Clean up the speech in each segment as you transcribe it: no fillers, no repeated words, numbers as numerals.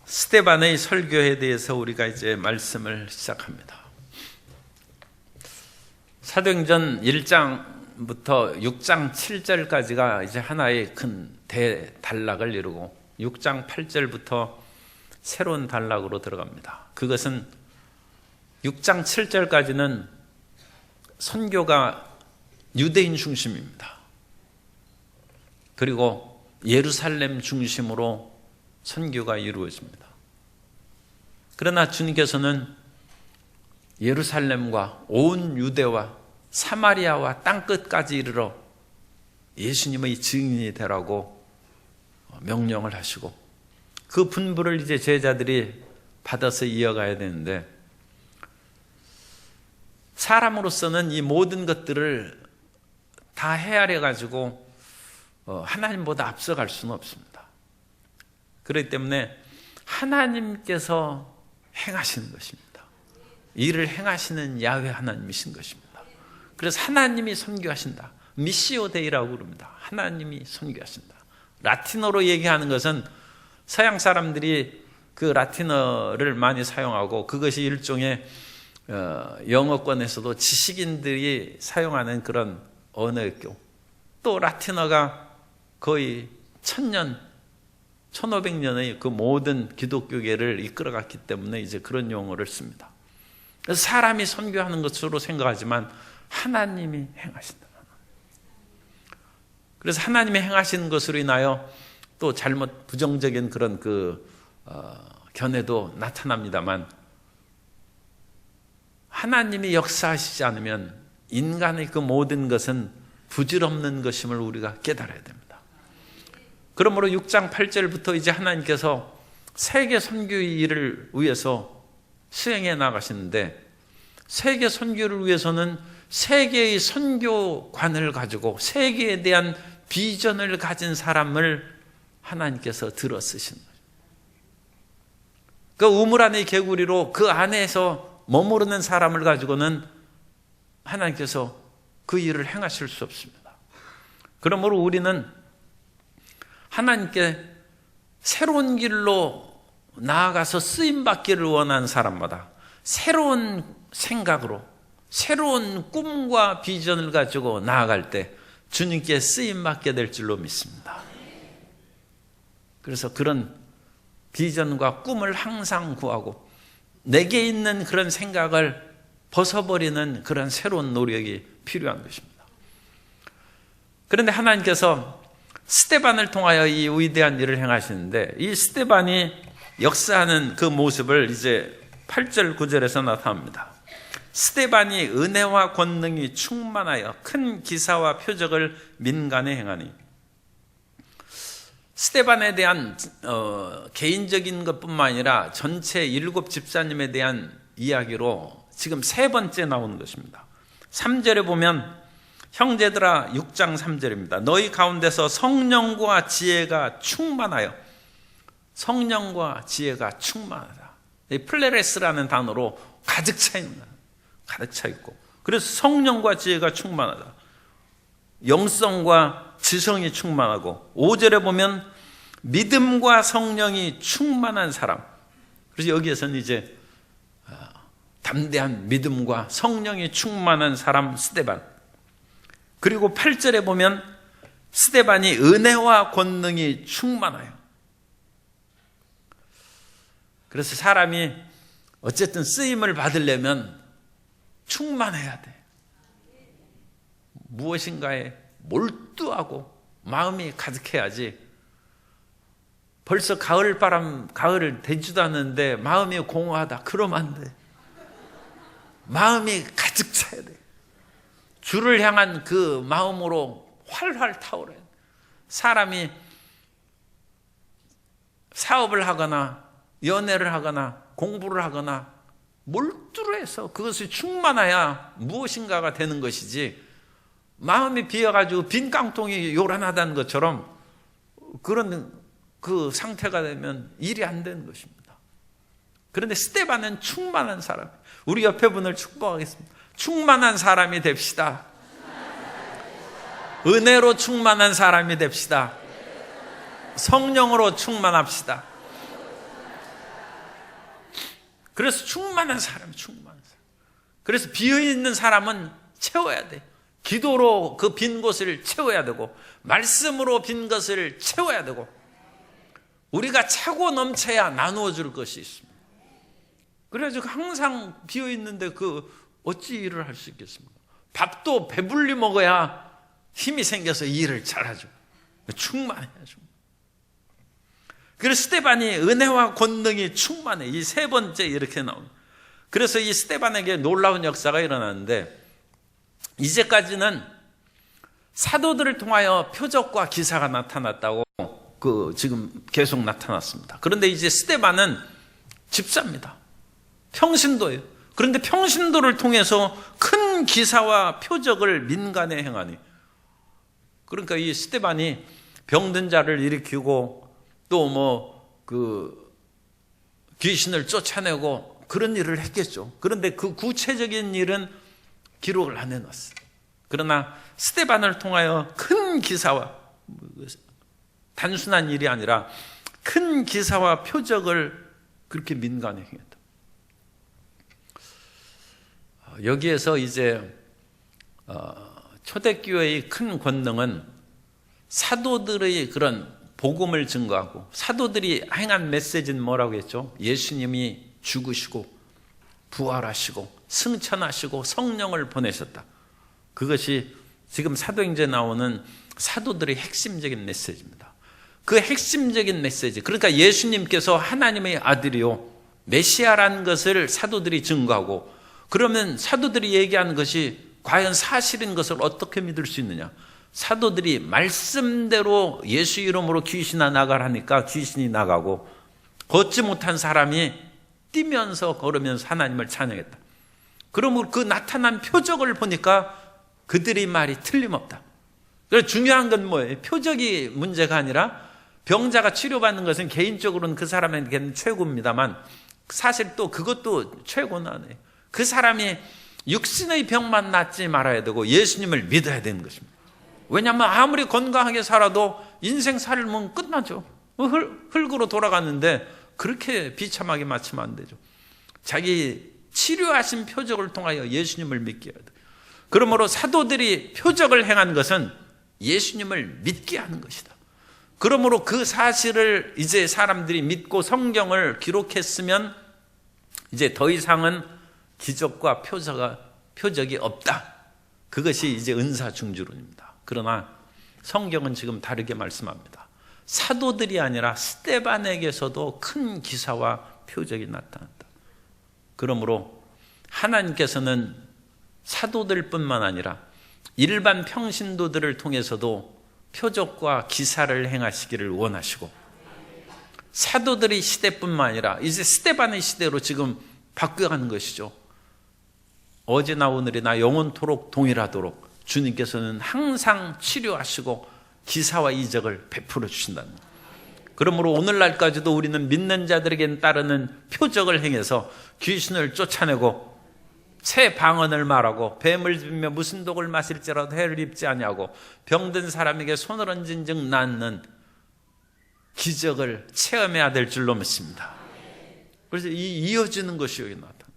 스데반의 설교에 대해서 우리가 이제 말씀을 시작합니다. 사도행전 1장부터 6장 7절까지가 이제 하나의 큰 대단락을 이루고 6장 8절부터 새로운 단락으로 들어갑니다. 그것은 6장 7절까지는 선교가 유대인 중심입니다. 그리고 예루살렘 중심으로 선교가 이루어집니다. 그러나 주님께서는 예루살렘과 온 유대와 사마리아와 땅끝까지 이르러 예수님의 증인이 되라고 명령을 하시고 그 분부를 이제 제자들이 받아서 이어가야 되는데, 사람으로서는 이 모든 것들을 다 헤아려 가지고 하나님보다 앞서갈 수는 없습니다. 그렇기 때문에 하나님께서 행하시는 것입니다. 이를 행하시는 야훼 하나님이신 것입니다. 그래서 하나님이 선교하신다. 미시오 데이라고 부릅니다. 하나님이 선교하신다. 라틴어로 얘기하는 것은 서양 사람들이 그 라틴어를 많이 사용하고, 그것이 일종의 영어권에서도 지식인들이 사용하는 그런 언어였고, 또 라틴어가 거의 1500년의 그 모든 기독교계를 이끌어갔기 때문에 이제 그런 용어를 씁니다. 그래서 사람이 선교하는 것으로 생각하지만 하나님이 행하신다. 그래서 하나님이 행하시는 것으로 인하여 또 잘못 부정적인 그런 견해도 나타납니다만, 하나님이 역사하시지 않으면 인간의 그 모든 것은 부질없는 것임을 우리가 깨달아야 됩니다. 그러므로 6장 8절부터 이제 하나님께서 세계 선교의 일을 위해서 수행해 나가시는데, 세계 선교를 위해서는 세계의 선교관을 가지고 세계에 대한 비전을 가진 사람을 하나님께서 들어 쓰시는 거예요. 그 우물 안의 개구리로 그 안에서 머무르는 사람을 가지고는 하나님께서 그 일을 행하실 수 없습니다. 그러므로 우리는 하나님께 새로운 길로 나아가서 쓰임받기를 원하는 사람마다 새로운 생각으로 새로운 꿈과 비전을 가지고 나아갈 때 주님께 쓰임받게 될 줄로 믿습니다. 그래서 그런 비전과 꿈을 항상 구하고 내게 있는 그런 생각을 벗어버리는 그런 새로운 노력이 필요한 것입니다. 그런데 하나님께서 스데반을 통하여 이 위대한 일을 행하시는데, 이 스데반이 역사하는 그 모습을 이제 8절 9절에서 나타납니다. 스데반이 은혜와 권능이 충만하여 큰 기사와 표적을 민간에 행하니. 스데반에 대한 개인적인 것뿐만 아니라 전체 7 집사님에 대한 이야기로 지금 3번째 나오는 것입니다. 3절에 보면, 형제들아, 6장 3절입니다. 너희 가운데서 성령과 지혜가 충만하여. 성령과 지혜가 충만하다. 이 플레레스라는 단어로 가득 차 있는, 가득 차 있고, 그래서 성령과 지혜가 충만하다. 영성과 지성이 충만하고, 5절에 보면 믿음과 성령이 충만한 사람. 그래서 여기에서는 이제 담대한 믿음과 성령이 충만한 사람 스데반. 그리고 8절에 보면 스데반이 은혜와 권능이 충만하여. 그래서 사람이 어쨌든 쓰임을 받으려면 충만해야 돼. 무엇인가에 몰두하고 마음이 가득해야지. 벌써 가을을 되지도 않는데 마음이 공허하다, 그러면 안 돼. 마음이 가득 차야 돼. 주를 향한 그 마음으로 활활 타오르는, 사람이 사업을 하거나 연애를 하거나 공부를 하거나 몰두를 해서 그것이 충만해야 무엇인가가 되는 것이지, 마음이 비어가지고 빈 깡통이 요란하다는 것처럼 그런 그 상태가 되면 일이 안 되는 것입니다. 그런데 스데반은 충만한 사람. 우리 옆에 분을 축복하겠습니다. 충만한 사람이 됩시다. 은혜로 충만한 사람이 됩시다. 성령으로 충만합시다. 그래서 충만한 사람. 그래서 비어있는 사람은 채워야 돼. 기도로 그 빈 곳을 채워야 되고, 말씀으로 빈 것을 채워야 되고, 우리가 차고 넘쳐야 나누어 줄 것이 있습니다. 그래가지고 항상 비어있는데 어찌 일을 할 수 있겠습니까? 밥도 배불리 먹어야 힘이 생겨서 일을 잘하죠. 충만해야죠. 그래서 스데반이 은혜와 권능이 충만해. 이 세 번째 이렇게 나옵니다. 그래서 이 스데반에게 놀라운 역사가 일어났는데, 이제까지는 사도들을 통하여 표적과 기사가 나타났다고 지금 계속 나타났습니다. 그런데 이제 스데반은 집사입니다. 평신도예요. 그런데 평신도를 통해서 큰 기사와 표적을 민간에 행하니, 그러니까 이 스데반이 병든 자를 일으키고 또 귀신을 쫓아내고 그런 일을 했겠죠. 그런데 그 구체적인 일은 기록을 안 해놨어요. 그러나 스데반을 통하여 큰 기사와, 단순한 일이 아니라 큰 기사와 표적을 그렇게 민간에 행했다. 여기에서 이제 초대교회의 큰 권능은 사도들의 그런 복음을 증거하고, 사도들이 행한 메시지는 뭐라고 했죠? 예수님이 죽으시고 부활하시고 승천하시고 성령을 보내셨다. 그것이 지금 사도행전에 나오는 사도들의 핵심적인 메시지입니다. 그 핵심적인 메시지, 그러니까 예수님께서 하나님의 아들이요 메시아라는 것을 사도들이 증거하고, 그러면 사도들이 얘기하는 것이 과연 사실인 것을 어떻게 믿을 수 있느냐? 사도들이 말씀대로 예수 이름으로 귀신아 나가라니까 귀신이 나가고, 걷지 못한 사람이 뛰면서 걸으면서 하나님을 찬양했다. 그러면 그 나타난 표적을 보니까 그들의 말이 틀림없다. 그래서 중요한 건 뭐예요? 표적이 문제가 아니라, 병자가 치료받는 것은 개인적으로는 그 사람에게는 최고입니다만, 사실 또 그것도 최고는 아니에요. 그 사람이 육신의 병만 낫지 말아야 되고 예수님을 믿어야 되는 것입니다. 왜냐하면 아무리 건강하게 살아도 인생 살면 끝나죠. 흙으로 돌아갔는데 그렇게 비참하게 마치면 안 되죠. 자기 치료하신 표적을 통하여 예수님을 믿게 해야 돼. 그러므로 사도들이 표적을 행한 것은 예수님을 믿게 하는 것이다. 그러므로 그 사실을 이제 사람들이 믿고 성경을 기록했으면 이제 더 이상은 기적과 표적이 없다. 그것이 이제 은사중주론입니다. 그러나 성경은 지금 다르게 말씀합니다. 사도들이 아니라 스데반에게서도 큰 기사와 표적이 나타났다. 그러므로 하나님께서는 사도들뿐만 아니라 일반 평신도들을 통해서도 표적과 기사를 행하시기를 원하시고, 사도들의 시대뿐만 아니라 이제 스데반의 시대로 지금 바뀌어가는 것이죠. 어제나 오늘이나 영원토록 동일하도록 주님께서는 항상 치료하시고 기사와 이적을 베풀어 주신다는 것. 그러므로 오늘날까지도 우리는 믿는 자들에게 따르는 표적을 행해서 귀신을 쫓아내고 새 방언을 말하고 뱀을 비비며 무슨 독을 마실지라도 해를 입지 아니하고 병든 사람에게 손을 얹은 즉 낫는 기적을 체험해야 될 줄로 믿습니다. 그래서 이 이어지는 것이 여기 나타납니다.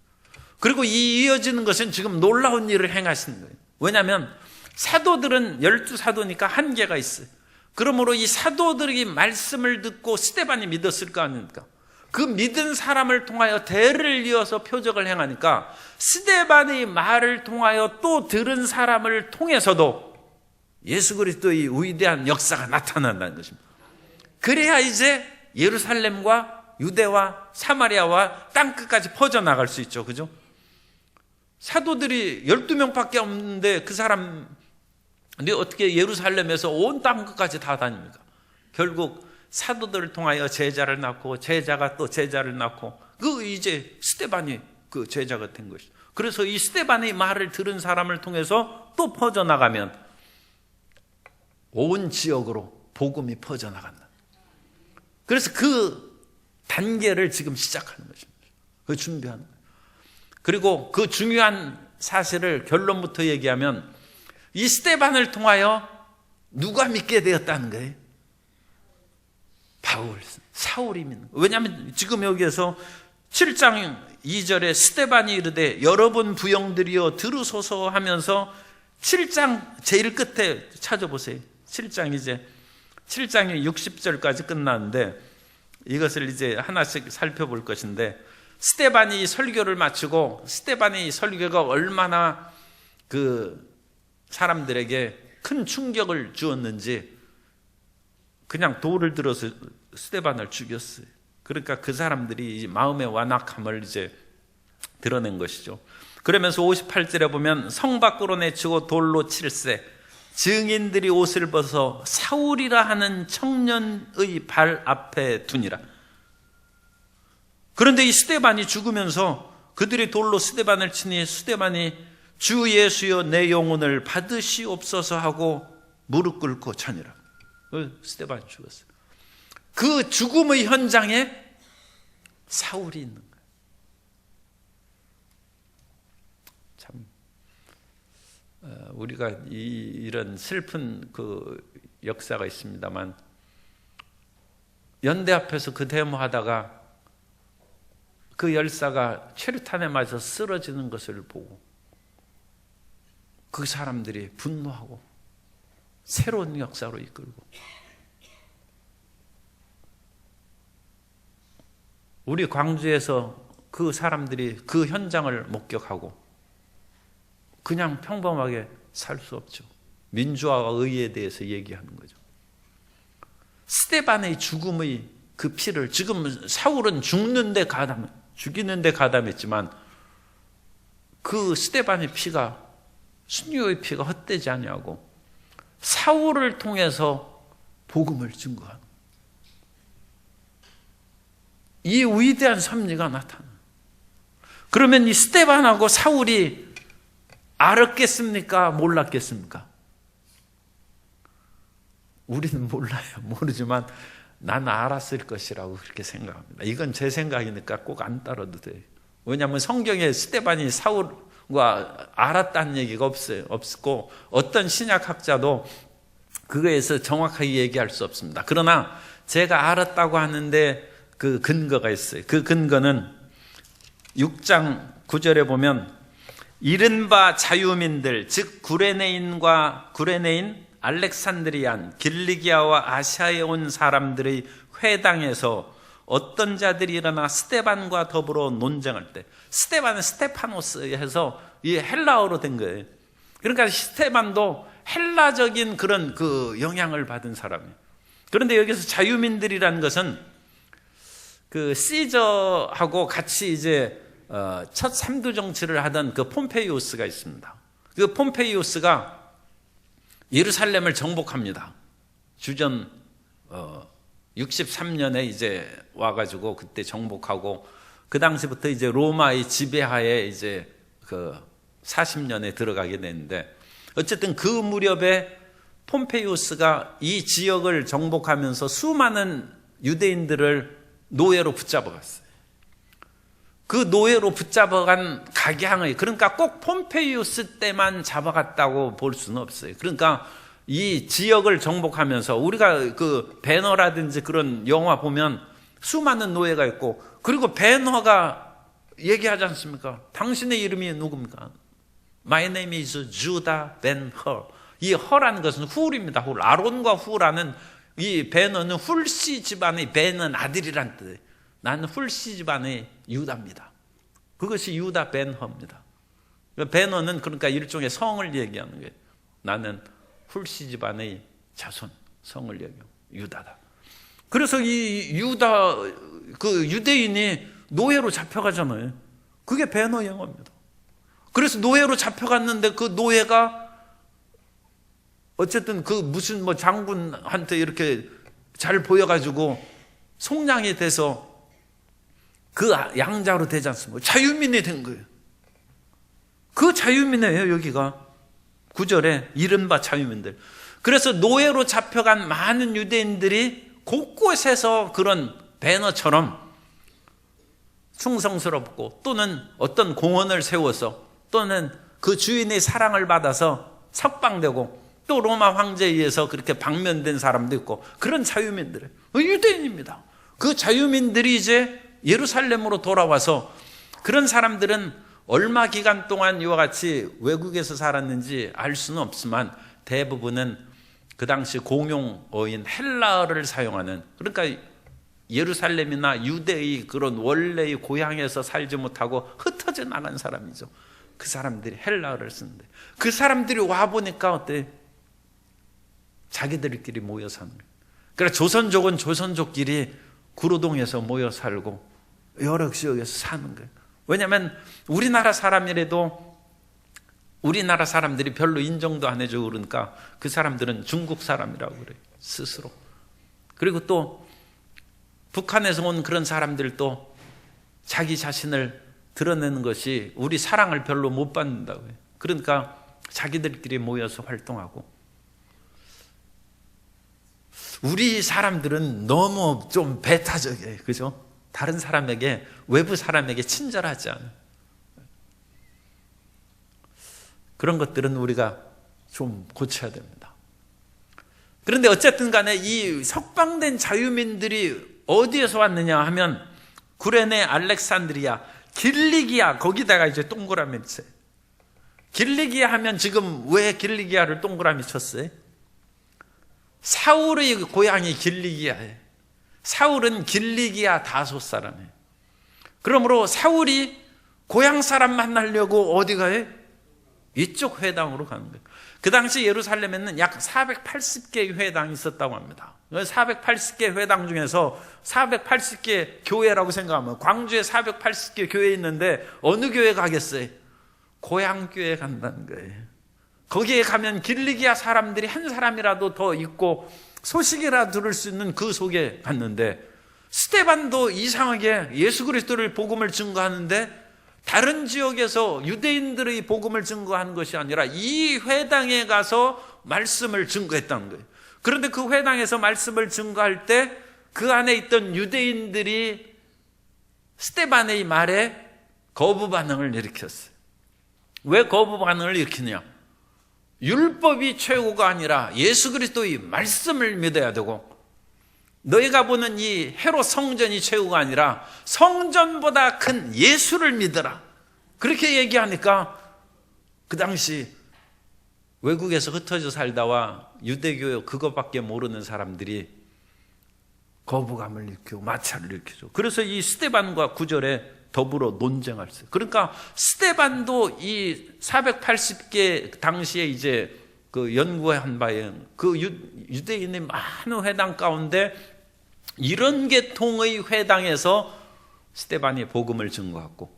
그리고 이 이어지는 것은 지금 놀라운 일을 행하시는 거예요. 왜냐하면 사도들은 12사도니까 한계가 있어요. 그러므로 이 사도들이 말씀을 듣고 스데반이 믿었을 거 아닙니까? 그 믿은 사람을 통하여 대를 이어서 표적을 행하니까 스데반의 말을 통하여 또 들은 사람을 통해서도 예수 그리스도의 위대한 역사가 나타난다는 것입니다. 그래야 이제 예루살렘과 유대와 사마리아와 땅끝까지 퍼져나갈 수 있죠. 그죠? 사도들이 12명밖에 없는데 그 사람이 어떻게 예루살렘에서 온 땅끝까지 다 다닙니까? 결국 사도들을 통하여 제자를 낳고 제자가 또 제자를 낳고 이제 스데반이 그 제자가 된 것이죠. 그래서 이 스데반의 말을 들은 사람을 통해서 또 퍼져나가면 온 지역으로 복음이 퍼져나간다. 그래서 그 단계를 지금 시작하는 것입니다. 그 준비하는 거예요. 그리고 그 중요한 사실을 결론부터 얘기하면 이 스데반을 통하여 누가 믿게 되었다는 거예요? 사울이 믿는 거예요. 왜냐하면 지금 여기에서 7장 2절에 스데반이 이르되 여러분 부영들이여 들으소서 하면서 7장 제일 끝에 찾아보세요. 7장이 60절까지 끝나는데 이것을 이제 하나씩 살펴볼 것인데, 스데반이 설교를 마치고, 스데반의 설교가 얼마나 그 사람들에게 큰 충격을 주었는지 그냥 돌을 들어서 스데반을 죽였어요. 그러니까 그 사람들이 마음의 완악함을 이제 드러낸 것이죠. 그러면서 58절에 보면 성 밖으로 내치고 돌로 칠세 증인들이 옷을 벗어 사울이라 하는 청년의 발 앞에 두니라. 그런데 이 스데반이 죽으면서 그들이 돌로 스데반을 치니 스데반이 주 예수여 내 영혼을 받으시옵소서 하고 무릎 꿇고 자니라. 스데반이 죽었어요. 그 죽음의 현장에 사울이 있는 거예요. 참 우리가 이런 슬픈 그 역사가 있습니다만, 연대 앞에서 그 데모하다가 그 열사가 최루탄에 맞아서 쓰러지는 것을 보고 그 사람들이 분노하고 새로운 역사로 이끌고, 우리 광주에서 그 사람들이 그 현장을 목격하고 그냥 평범하게 살 수 없죠. 민주화와 의에 대해서 얘기하는 거죠. 스데반의 죽음의 그 피를, 지금 사울은 죽이는데 가담했지만 그 스데반의 피가, 순교의 피가 헛되지 아니하고 사울을 통해서 복음을 증거하는, 이 위대한 섭리가 나타나. 그러면 이 스데반하고 사울이 알았겠습니까? 몰랐겠습니까? 우리는 몰라요. 모르지만 나는 알았을 것이라고 그렇게 생각합니다. 이건 제 생각이니까 꼭 안 따라도 돼요. 왜냐하면 성경에 스데반이 사울과 알았다는 얘기가 없고 어떤 신약학자도 그거에서 정확하게 얘기할 수 없습니다. 그러나 제가 알았다고 하는데 그 근거가 있어요. 그 근거는 6장 9절에 보면 이른바 자유민들, 즉 구레네인, 알렉산드리안, 길리기아와 아시아에 온 사람들의 회당에서 어떤 자들이 일어나 스데반과 더불어 논쟁할 때, 스데반은 스테파노스 해서 이 헬라어로 된 거예요. 그러니까 스데반도 헬라적인 그런 그 영향을 받은 사람이에요. 그런데 여기서 자유민들이라는 것은 그 시저하고 같이 이제 첫 삼두 정치를 하던 그 폼페이우스가 있습니다. 그 폼페이우스가 예루살렘을 정복합니다. 주전 63년에 이제 와가지고 그때 정복하고, 그 당시부터 이제 로마의 지배하에 이제 그 40년에 들어가게 되는데, 어쨌든 그 무렵에 폼페이우스가 이 지역을 정복하면서 수많은 유대인들을 노예로 붙잡아갔어요. 그 노예로 붙잡아간 각양의, 그러니까 꼭 폼페이우스 때만 잡아갔다고 볼 수는 없어요. 그러니까 이 지역을 정복하면서 우리가 그 배너라든지 그런 영화 보면 수많은 노예가 있고, 그리고 배너가 얘기하지 않습니까? 당신의 이름이 누굽니까? My name is Judah ben Hur. 이 허라는 것은 훌입니다. 훌. 아론과 훌라는, 이 배너는 훌씨 집안의, 배는 아들이란 뜻이에요. 나는 훌씨 집안의 유다입니다. 그것이 유다 벤 허입니다. 배너는 그러니까 일종의 성을 얘기하는 거예요. 나는 훌씨 집안의 자손, 성을 얘기하고 유다다. 그래서 이 유다, 그 유대인이 노예로 잡혀가잖아요. 그게 배너 영어입니다. 그래서 노예로 잡혀갔는데 그 노예가 어쨌든 그 무슨 뭐 장군한테 이렇게 잘 보여가지고 속량이 돼서 그 양자로 되지 않습니까? 자유민이 된 거예요. 그 자유민이에요, 여기가. 9절에 이른바 자유민들. 그래서 노예로 잡혀간 많은 유대인들이 곳곳에서 그런 배너처럼 충성스럽고, 또는 어떤 공원을 세워서, 또는 그 주인의 사랑을 받아서 석방되고, 또 로마 황제에 의해서 그렇게 방면된 사람도 있고, 그런 자유민들이에요. 유대인입니다. 그 자유민들이 이제 예루살렘으로 돌아와서 그런 사람들은 얼마 기간 동안 이와 같이 외국에서 살았는지 알 수는 없지만 대부분은 그 당시 공용어인 헬라어를 사용하는, 그러니까 예루살렘이나 유대의 그런 원래의 고향에서 살지 못하고 흩어져 나간 사람이죠. 그 사람들이 헬라어를 쓰는데 그 사람들이 와보니까 어때? 자기들끼리 모여 사는 거예요. 그러니까 조선족은 조선족끼리 구로동에서 모여 살고 여러 지역에서 사는 거예요. 왜냐하면 우리나라 사람이라도 우리나라 사람들이 별로 인정도 안 해주고 그러니까 그 사람들은 중국 사람이라고 그래요, 스스로. 그리고 또 북한에서 온 그런 사람들도 자기 자신을 드러내는 것이 우리 사랑을 별로 못 받는다고 해요. 그러니까 자기들끼리 모여서 활동하고, 우리 사람들은 너무 좀 배타적이에요. 그죠? 다른 사람에게, 외부 사람에게 친절하지 않아요. 그런 것들은 우리가 좀 고쳐야 됩니다. 그런데 어쨌든 간에 이 석방된 자유민들이 어디에서 왔느냐 하면 구레네, 알렉산드리아, 길리기아, 거기다가 이제 동그라미 쳤어요. 길리기아 하면 지금 왜 길리기아를 동그라미 쳤어요? 사울의 고향이 길리기아예요. 사울은 길리기아 다소 사람이에요. 그러므로 사울이 고향 사람 만나려고 어디 가요? 이쪽 회당으로 가는 거예요. 그 당시 예루살렘에는 약 480개의 회당이 있었다고 합니다. 480개 회당 중에서 480개 교회라고 생각하면 광주에 480개 교회 있는데 어느 교회 가겠어요? 고향 교회 간다는 거예요. 거기에 가면 길리기아 사람들이 한 사람이라도 더 있고 소식이라 들을 수 있는 그 속에 갔는데, 스데반도 이상하게 예수 그리스도를 복음을 증거하는데 다른 지역에서 유대인들의 복음을 증거하는 것이 아니라 이 회당에 가서 말씀을 증거했다는 거예요. 그런데 그 회당에서 말씀을 증거할 때 그 안에 있던 유대인들이 스데반의 말에 거부 반응을 일으켰어요. 왜 거부 반응을 일으키냐? 율법이 최고가 아니라 예수 그리스도의 말씀을 믿어야 되고, 너희가 보는 이 헤롯 성전이 최고가 아니라 성전보다 큰 예수를 믿어라. 그렇게 얘기하니까 그 당시 외국에서 흩어져 살다와 유대교 그것밖에 모르는 사람들이 거부감을 일으키고 마찰을 일으키죠. 그래서 이 스데반과 구절에 더불어 논쟁할 수 있어요. 그러니까 스데반도 이 480개 당시에 이제 그 연구한 바에 그 유대인의 많은 회당 가운데 이런 계통의 회당에서 스데반이 복음을 증거했고,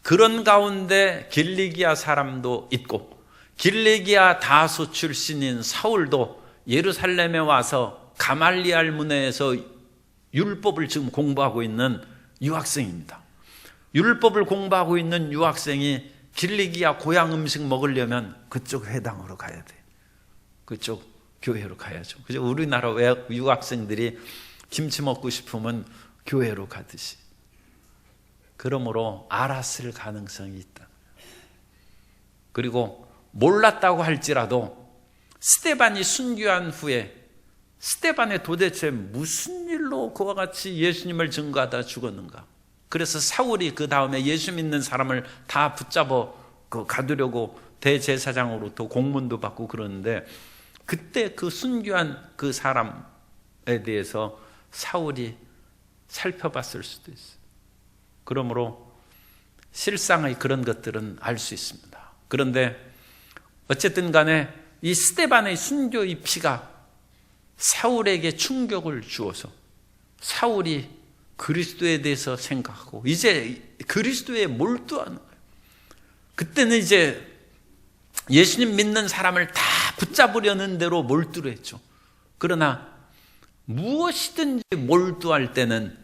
그런 가운데 길리기아 사람도 있고, 길리기아 다소 출신인 사울도 예루살렘에 와서 가말리알 문화에서 율법을 지금 공부하고 있는 유학생입니다. 율법을 공부하고 있는 유학생이 길리기아 고향 음식 먹으려면 그쪽 회당으로 가야 돼. 그쪽 교회로 가야죠. 그죠? 우리나라 유학생들이 김치 먹고 싶으면 교회로 가듯이. 그러므로 알았을 가능성이 있다. 그리고 몰랐다고 할지라도 스데반이 순교한 후에 스데반이 도대체 무슨 일로 그와 같이 예수님을 증거하다 죽었는가? 그래서 사울이 그 다음에 예수 믿는 사람을 다 붙잡아 가두려고 대제사장으로부터 공문도 받고 그러는데, 그때 그 순교한 그 사람에 대해서 사울이 살펴봤을 수도 있어요. 그러므로 실상의 그런 것들은 알 수 있습니다. 그런데 어쨌든 간에 이 스데반의 순교의 피가 사울에게 충격을 주어서 사울이 그리스도에 대해서 생각하고 이제 그리스도에 몰두하는 거예요. 그때는 이제 예수님 믿는 사람을 다 붙잡으려는 대로 몰두를 했죠. 그러나 무엇이든지 몰두할 때는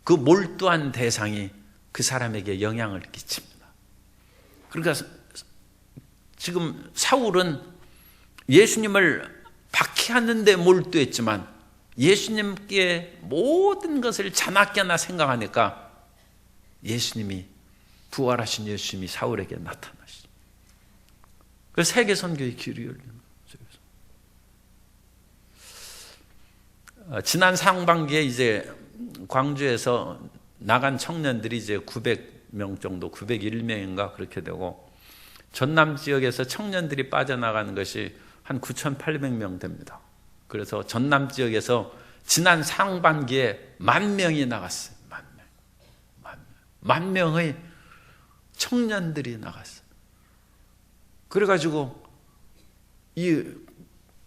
그 몰두한 대상이 그 사람에게 영향을 끼칩니다. 그러니까 지금 사울은 예수님을 박해하는 데 몰두했지만 예수님께 모든 것을 자나깨나 생각하니까 예수님이, 부활하신 예수님이 사울에게 나타나시죠. 그래서 세계 선교의 길이 열리는 거죠. 지난 상반기에 이제 광주에서 나간 청년들이 이제 900명 정도, 901명인가 그렇게 되고, 전남 지역에서 청년들이 빠져나가는 것이 한 9,800명 됩니다. 그래서 전남 지역에서 지난 상반기에 10,000명이 나갔어요. 10,000명의 청년들이 나갔어요. 그래가지고 이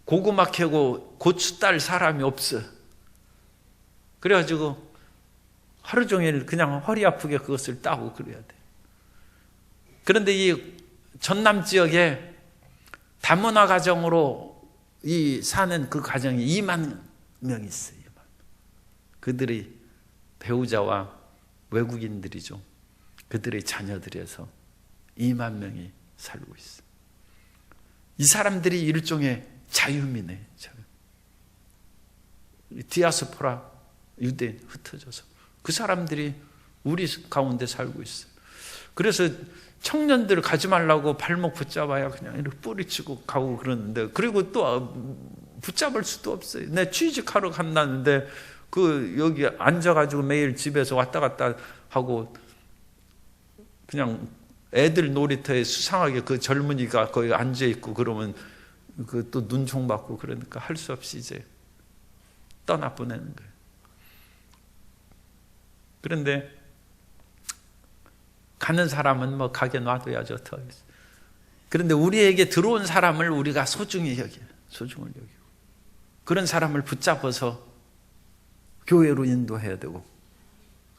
고구마 캐고 고추 딸 사람이 없어. 그래가지고 하루 종일 그냥 허리 아프게 그것을 따고 그래야 돼. 그런데 이 전남 지역에 다문화 가정으로 이 사는 그 가정이 2만 명이 있어요. 그들이 배우자와 외국인들이죠. 그들의 자녀들에서 2만 명이 살고 있어요. 이 사람들이 일종의 자유민이에요. 디아스포라 유대인 흩어져서 그 사람들이 우리 가운데 살고 있어요. 그래서 청년들 가지 말라고 발목 붙잡아야 그냥 이렇게 뿌리치고 가고 그러는데, 그리고 또 붙잡을 수도 없어요. 내 취직하러 간다는데 그 여기 앉아가지고 매일 집에서 왔다 갔다 하고 그냥 애들 놀이터에 수상하게 그 젊은이가 거기 앉아 있고 그러면 그 또 눈총 받고 그러니까 할 수 없이 이제 떠나 보내는 거예요. 그런데 가는 사람은 뭐 가게 놔둬야죠. 그런데 우리에게 들어온 사람을 우리가 소중히 여겨요. 소중을 여기고 그런 사람을 붙잡아서 교회로 인도해야 되고,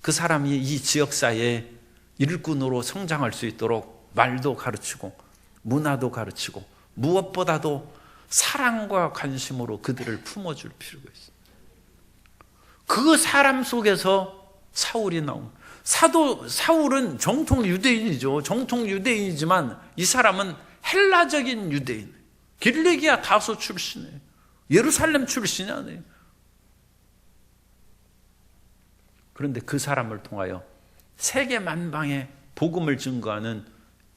그 사람이 이 지역사회에 일꾼으로 성장할 수 있도록 말도 가르치고 문화도 가르치고 무엇보다도 사랑과 관심으로 그들을 품어줄 필요가 있어요. 그 사람 속에서 사울이 나온, 사울은 정통 유대인이죠. 정통 유대인이지만 이 사람은 헬라적인 유대인, 길리기아 다소 출신이에요. 예루살렘 출신이 아니에요. 그런데 그 사람을 통하여 세계 만방에 복음을 증거하는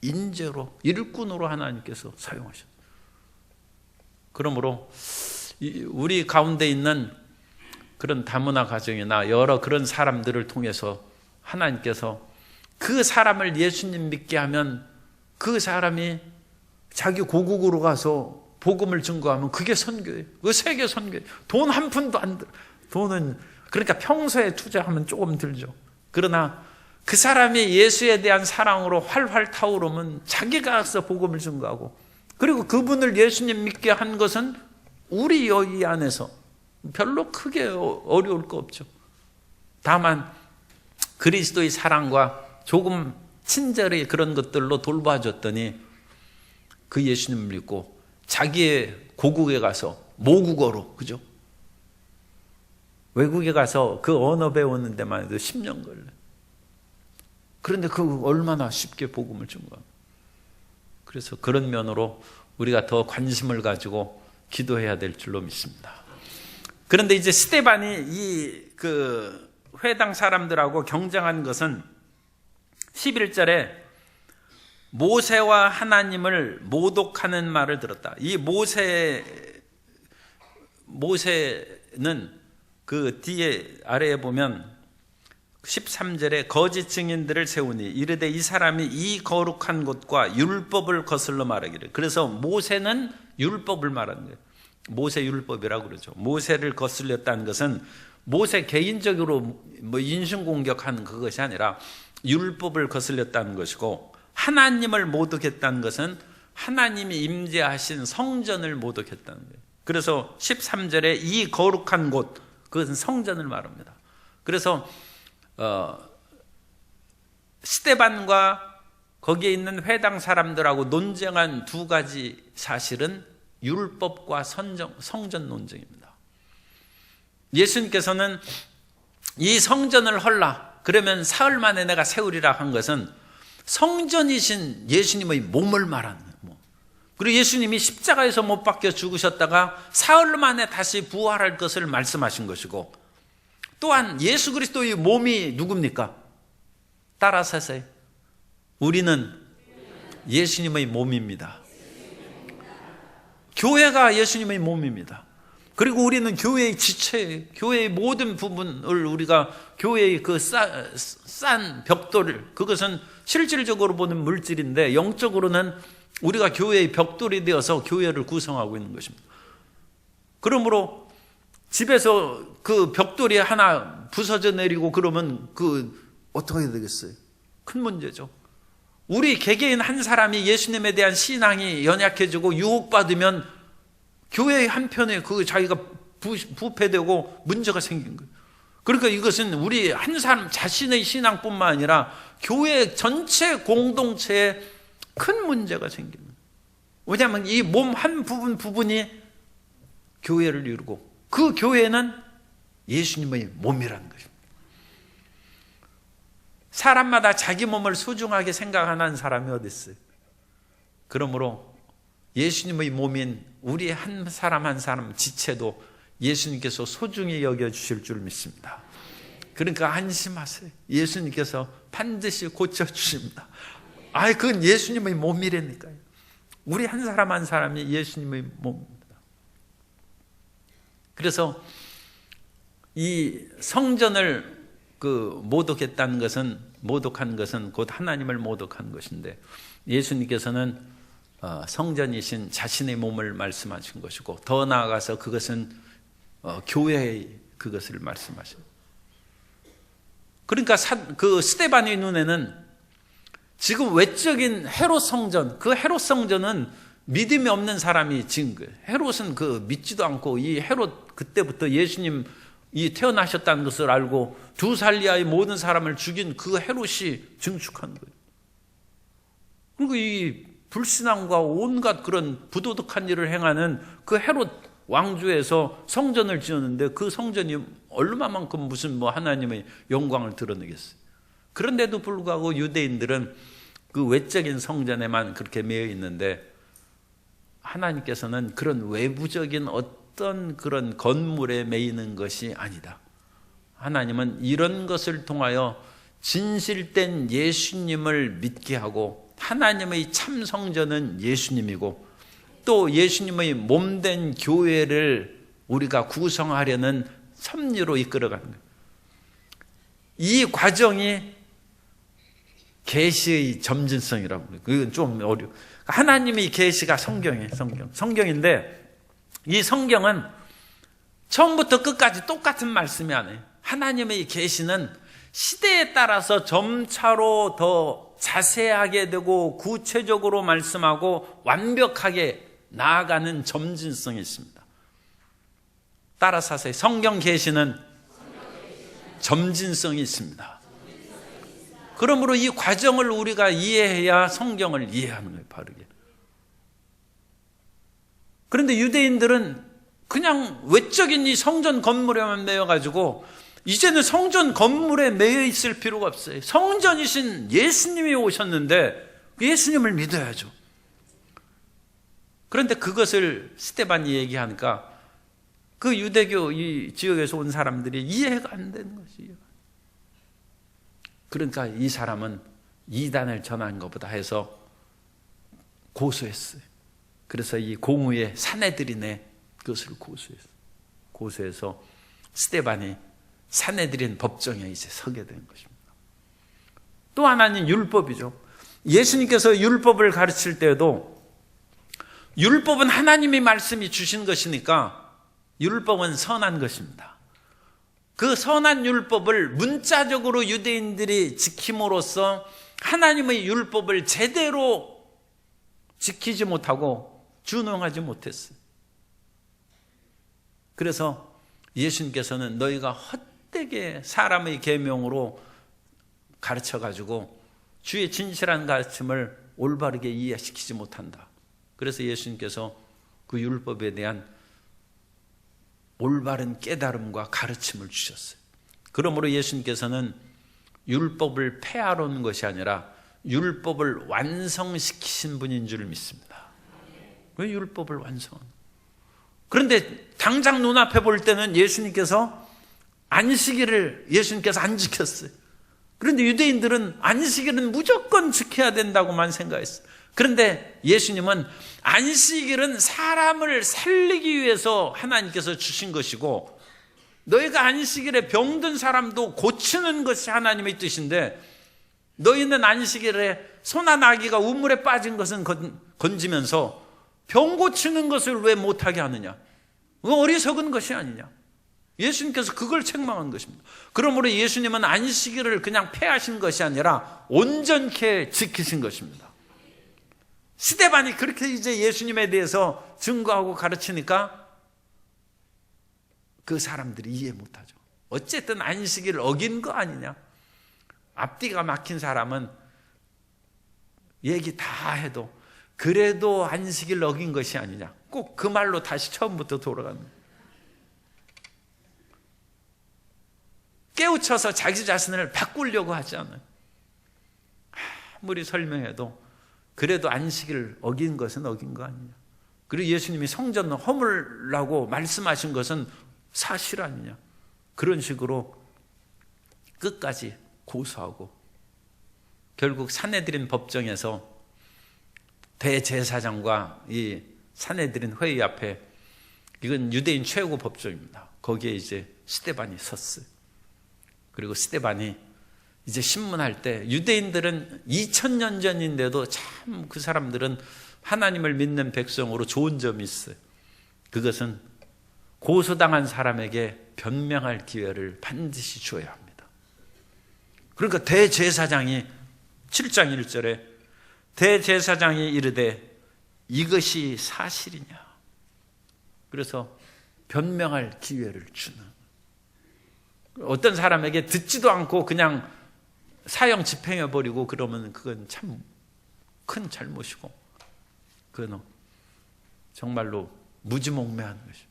인재로, 일꾼으로 하나님께서 사용하셨어요. 그러므로 우리 가운데 있는 그런 다문화 가정이나 여러 그런 사람들을 통해서 하나님께서 그 사람을 예수님 믿게 하면 그 사람이 자기 고국으로 가서 복음을 증거하면 그게 선교예요. 그 세계 선교예요. 돈 한 푼도 안 들어. 돈은 그러니까 평소에 투자하면 조금 들죠. 그러나 그 사람이 예수에 대한 사랑으로 활활 타오르면 자기가 가서 복음을 증거하고, 그리고 그분을 예수님 믿게 한 것은 우리 여기 안에서 별로 크게 어려울 거 없죠. 다만 그리스도의 사랑과 조금 친절히 그런 것들로 돌봐줬더니 그 예수님을 믿고 자기의 고국에 가서 모국어로, 그죠? 외국에 가서 그 언어 배우는 데만 해도 10년 걸려요. 그런데 그 얼마나 쉽게 복음을 준 거야. 그래서 그런 면으로 우리가 더 관심을 가지고 기도해야 될 줄로 믿습니다. 그런데 이제 스데반이 이 그 회당 사람들하고 경쟁한 것은 11절에 모세와 하나님을 모독하는 말을 들었다. 이 모세는 그 뒤에 아래에 보면 13절에 거짓 증인들을 세우니 이르되 이 사람이 이 거룩한 곳과 율법을 거슬러 말하기를. 그래서 모세는 율법을 말하는 거예요. 모세 율법이라고 그러죠. 모세를 거슬렸다는 것은 모세 개인적으로 뭐 인신공격하는 그것이 아니라 율법을 거슬렸다는 것이고, 하나님을 모독했다는 것은 하나님이 임재하신 성전을 모독했다는 거예요. 그래서 13절에 이 거룩한 곳, 그것은 성전을 말합니다. 그래서 스데반과 거기에 있는 회당 사람들하고 논쟁한 두 가지 사실은 율법과 성전 논쟁입니다. 예수님께서는 이 성전을 헐라, 그러면 사흘 만에 내가 세우리라 한 것은 성전이신 예수님의 몸을 말하는 거예요. 그리고 예수님이 십자가에서 못 박혀 죽으셨다가 사흘 만에 다시 부활할 것을 말씀하신 것이고, 또한 예수 그리스도의 몸이 누굽니까? 따라서 하세요. 우리는 예수님의 몸입니다. 교회가 예수님의 몸입니다. 그리고 우리는 교회의 지체, 교회의 모든 부분을 우리가 교회의 그 싼 벽돌, 그것은 실질적으로 보는 물질인데 영적으로는 우리가 교회의 벽돌이 되어서 교회를 구성하고 있는 것입니다. 그러므로 집에서 그 벽돌이 하나 부서져 내리고 그러면 어떻게 해야 되겠어요? 큰 문제죠. 우리 개개인 한 사람이 예수님에 대한 신앙이 연약해지고 유혹받으면 교회의 한편에 자기가 부패되고 문제가 생긴 거예요. 그러니까 이것은 우리 한 사람 자신의 신앙뿐만 아니라 교회 전체 공동체에 큰 문제가 생깁니다. 왜냐하면 이 몸 한 부분이 교회를 이루고 그 교회는 예수님의 몸이라는 것입니다. 사람마다 자기 몸을 소중하게 생각하는 사람이 어디 있어요? 그러므로 예수님의 몸인 우리 한 사람 한 사람 지체도 예수님께서 소중히 여겨주실 줄 믿습니다. 그러니까 안심하세요. 예수님께서 반드시 고쳐주십니다. 그건 예수님의 몸이라니까요. 우리 한 사람 한 사람이 예수님의 몸입니다. 그래서 이 성전을 모독한 것은 곧 하나님을 모독한 것인데 예수님께서는 성전이신 자신의 몸을 말씀하신 것이고 더 나아가서 그것은 교회의 그것을 말씀하신. 그러니까 그 스데반의 눈에는 지금 외적인 헤롯 성전, 그 헤롯 성전은 믿음이 없는 사람이 지은 거예요. 헤롯은 믿지도 않고 이 헤롯 그때부터 예수님 태어나셨다는 것을 알고 두 살 이하의 모든 사람을 죽인 그 헤롯이 증축한 거예요. 그리고 이 불신앙과 온갖 그런 부도덕한 일을 행하는 그 헤롯 왕조에서 성전을 지었는데 그 성전이 얼마만큼 무슨 하나님의 영광을 드러내겠어요. 그런데도 불구하고 유대인들은 그 외적인 성전에만 그렇게 매여 있는데 하나님께서는 그런 외부적인 어떤 그런 건물에 매이는 것이 아니다. 하나님은 이런 것을 통하여 진실된 예수님을 믿게 하고 하나님의 참 성전은 예수님이고 또 예수님의 몸된 교회를 우리가 구성하려는 섭리로 이끌어가는 거예요. 이 과정이 계시의 점진성이라고 그래요. 그건 좀 어려워. 하나님의 계시가 성경인데 이 성경은 처음부터 끝까지 똑같은 말씀이 아니에요. 하나님의 계시는 시대에 따라서 점차로 더 자세하게 되고 구체적으로 말씀하고 완벽하게 나아가는 점진성이 있습니다. 따라서 하세요. 성경 계시는 점진성이 있습니다. 그러므로 이 과정을 우리가 이해해야 성경을 이해하는 거예요, 바르게. 그런데 유대인들은 그냥 외적인 이 성전 건물에만 매여가지고 이제는 성전 건물에 매여 있을 필요가 없어요. 성전이신 예수님이 오셨는데 예수님을 믿어야죠. 그런데 그것을 스데반이 얘기하니까 그 유대교 이 지역에서 온 사람들이 이해가 안 되는 것이에요. 그러니까 이 사람은 이단을 전한 것보다 해서 고소했어요. 그래서 이 공의의 사내들인의 그것을 고소해서 스데반이 사내들인 법정에 이제 서게 된 것입니다. 또 하나는 율법이죠. 예수님께서 율법을 가르칠 때에도 율법은 하나님의 말씀이 주신 것이니까 율법은 선한 것입니다. 그 선한 율법을 문자적으로 유대인들이 지킴으로써 하나님의 율법을 제대로 지키지 못하고 준용하지 못했어요. 그래서 예수님께서는 너희가 헛되게 사람의 계명으로 가르쳐가지고 주의 진실한 가르침을 올바르게 이해시키지 못한다. 그래서 예수님께서 그 율법에 대한 올바른 깨달음과 가르침을 주셨어요. 그러므로 예수님께서는 율법을 폐하러 온 것이 아니라 율법을 완성시키신 분인 줄 믿습니다. 왜 율법을 완성? 그런데 당장 눈앞에 볼 때는 예수님께서 안식일을 예수님께서 안 지켰어요. 그런데 유대인들은 안식일은 무조건 지켜야 된다고만 생각했어요. 그런데 예수님은 안식일은 사람을 살리기 위해서 하나님께서 주신 것이고, 너희가 안식일에 병든 사람도 고치는 것이 하나님의 뜻인데, 너희는 안식일에 소나 나귀가 우물에 빠진 것은 건지면서 병 고치는 것을 왜 못하게 하느냐? 그거 어리석은 것이 아니냐? 예수님께서 그걸 책망한 것입니다. 그러므로 예수님은 안식일을 그냥 폐하신 것이 아니라 온전케 지키신 것입니다. 스데반이 그렇게 이제 예수님에 대해서 증거하고 가르치니까 그 사람들이 이해 못하죠. 어쨌든 안식일을 어긴 거 아니냐? 앞뒤가 막힌 사람은 얘기 다 해도 그래도 안식일 어긴 것이 아니냐? 꼭 그 말로 다시 처음부터 돌아갑니다. 깨우쳐서 자기 자신을 바꾸려고 하지 않아요. 아무리 설명해도 그래도 안식일을 어긴 것은 어긴 거 아니냐? 그리고 예수님이 성전을 허물라고 말씀하신 것은 사실 아니냐? 그런 식으로 끝까지 고소하고 결국 산헤드린 법정에서 대제사장과 이 산헤드린 회의 앞에, 이건 유대인 최고 법정입니다. 거기에 이제 스데반이 섰어요. 그리고 스데반이 이제 신문할 때, 유대인들은 2000년 전인데도 참 그 사람들은 하나님을 믿는 백성으로 좋은 점이 있어요. 그것은 고소당한 사람에게 변명할 기회를 반드시 줘야 합니다. 그러니까 대제사장이 7장 1절에 대제사장이 이르되 이것이 사실이냐? 그래서 변명할 기회를 주는, 어떤 사람에게 듣지도 않고 그냥 사형 집행해버리고 그러면 그건 참 큰 잘못이고, 그건 정말로 무지몽매한 것입니다.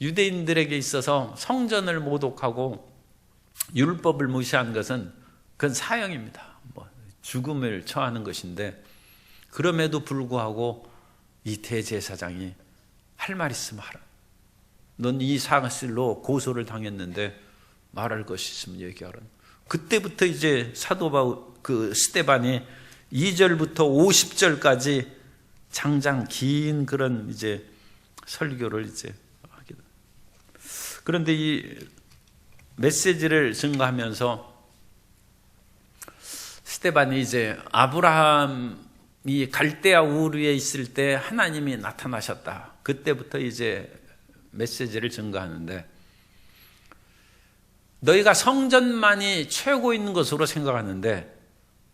유대인들에게 있어서 성전을 모독하고 율법을 무시한 것은 그건 사형입니다. 죽음을 처하는 것인데, 그럼에도 불구하고 이 대제사장이 할 말 있으면 하라. 넌 이 사실로 고소를 당했는데 말할 것이 있으면 얘기하라. 그때부터 이제 사도 바울 스데반이 2절부터 50절까지 장장 긴 그런 이제 설교를 이제 하게 됩니다. 그런데 이 메시지를 증거하면서 스데반이 이제 아브라함이 갈대아 우르에 있을 때 하나님이 나타나셨다. 그때부터 이제 메시지를 증거하는데, 너희가 성전만이 최고인 것으로 생각하는데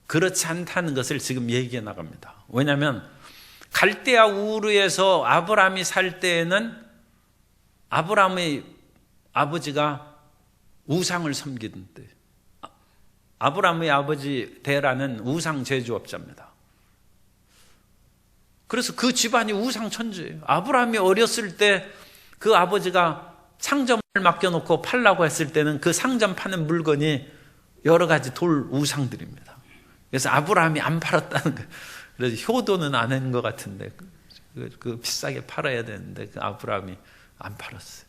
그렇지 않다는 것을 지금 얘기해 나갑니다. 왜냐하면 갈대아 우르에서 아브라함이 살 때에는 아브라함의 아버지가 우상을 섬기는데, 아브라함의 아버지 데라는 우상 제조업자입니다. 그래서 그 집안이 우상 천주예요. 아브라함이 어렸을 때 그 아버지가 상점을 맡겨놓고 팔라고 했을 때는 그 상점 파는 물건이 여러 가지 돌 우상들입니다. 그래서 아브라함이 안 팔았다는 거예요. 그래서 효도는 안 한 것 같은데 그 비싸게 팔아야 되는데 그 아브라함이 안 팔았어요.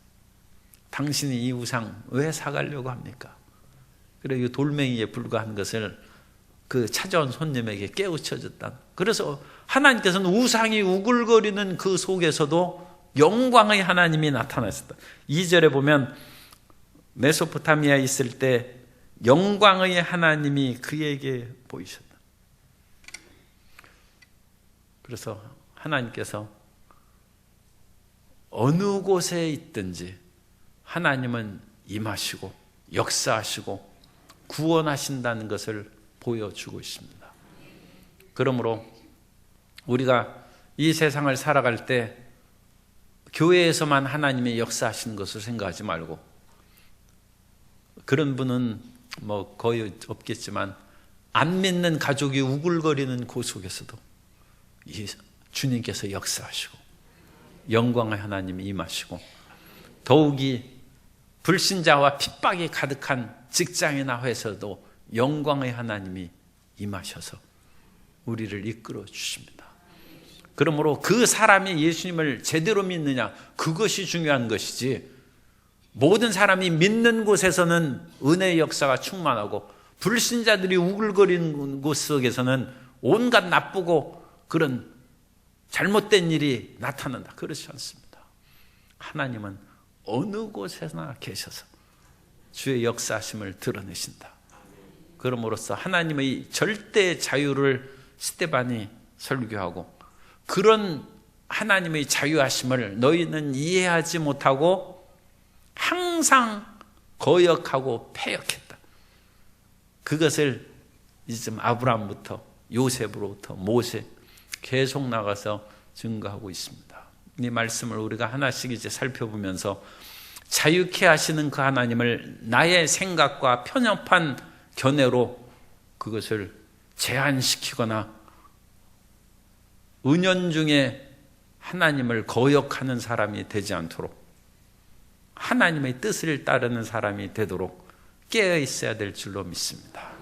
당신이 이 우상 왜 사가려고 합니까? 그리고 돌멩이에 불과한 것을 그 찾아온 손님에게 깨우쳐줬다. 그래서 하나님께서는 우상이 우글거리는 그 속에서도 영광의 하나님이 나타났었다. 2절에 보면 메소포타미아에 있을 때 영광의 하나님이 그에게 보이셨다. 그래서 하나님께서 어느 곳에 있든지 하나님은 임하시고 역사하시고 구원하신다는 것을 보여주고 있습니다. 그러므로 우리가 이 세상을 살아갈 때 교회에서만 하나님의 역사하시는 것을 생각하지 말고, 그런 분은 뭐 거의 없겠지만 안 믿는 가족이 우글거리는 그 속에서도 이 주님께서 역사하시고 영광의 하나님이 임하시고, 더욱이 불신자와 핍박이 가득한 직장이나 회사도 영광의 하나님이 임하셔서 우리를 이끌어 주십니다. 그러므로 그 사람이 예수님을 제대로 믿느냐, 그것이 중요한 것이지, 모든 사람이 믿는 곳에서는 은혜의 역사가 충만하고 불신자들이 우글거리는 곳 속에서는 온갖 나쁘고 그런 잘못된 일이 나타난다. 그렇지 않습니다. 하나님은 어느 곳에나 계셔서 주의 역사하심을 드러내신다. 그럼으로써 하나님의 절대 자유를 스데반이 설교하고, 그런 하나님의 자유하심을 너희는 이해하지 못하고 항상 거역하고 패역했다. 그것을 이제 아브라함부터 요셉으로부터 모세 계속 나가서 증거하고 있습니다. 이 말씀을 우리가 하나씩 이제 살펴보면서 자유케 하시는 그 하나님을 나의 생각과 편협한 견해로 그것을 제한시키거나 은연중에 하나님을 거역하는 사람이 되지 않도록, 하나님의 뜻을 따르는 사람이 되도록 깨어 있어야 될 줄로 믿습니다.